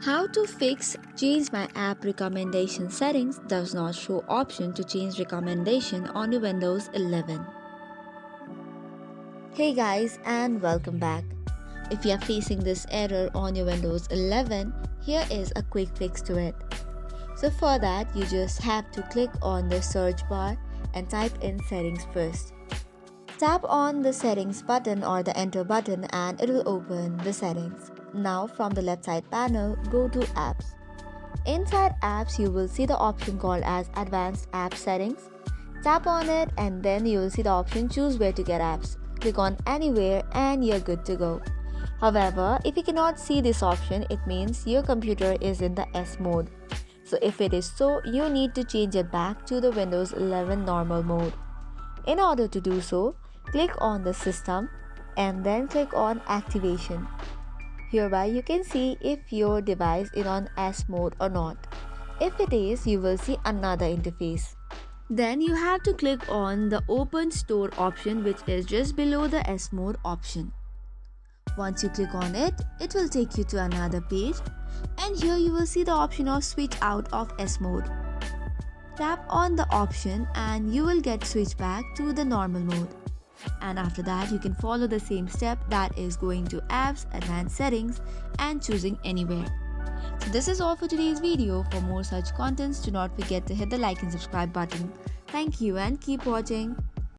How to fix change my app recommendation settings does not show option to change recommendation on your Windows 11. Hey guys, and welcome back. If you are facing this error on your Windows 11, here is a quick fix to it. So for that, you just have to click on the search bar and type in settings first. Tap on the settings button or the enter button and it will open the settings. Now from the left side panel, go to apps. Inside apps, you will see the option called as advanced app settings. Tap on it and then you will see the option choose where to get apps. Click on anywhere and you're good to go. However, if you cannot see this option, it means your computer is in the S mode. So if it is so, you need to change it back to the Windows 11 normal mode. In order to do so, click on the system and then click on activation. Hereby you can see if your device is on S mode or not. If it is, you will see another interface. Then you have to click on the open store option, which is just below the S mode option. Once you click on it, it will take you to another page and here you will see the option of switch out of S mode. Tap on the option and you will get switched back to the normal mode. And after that, you can follow the same step, that is going to apps, advanced settings and choosing anywhere. So this is all for today's video. For more such contents, do not forget to hit the like and subscribe button. Thank you and keep watching.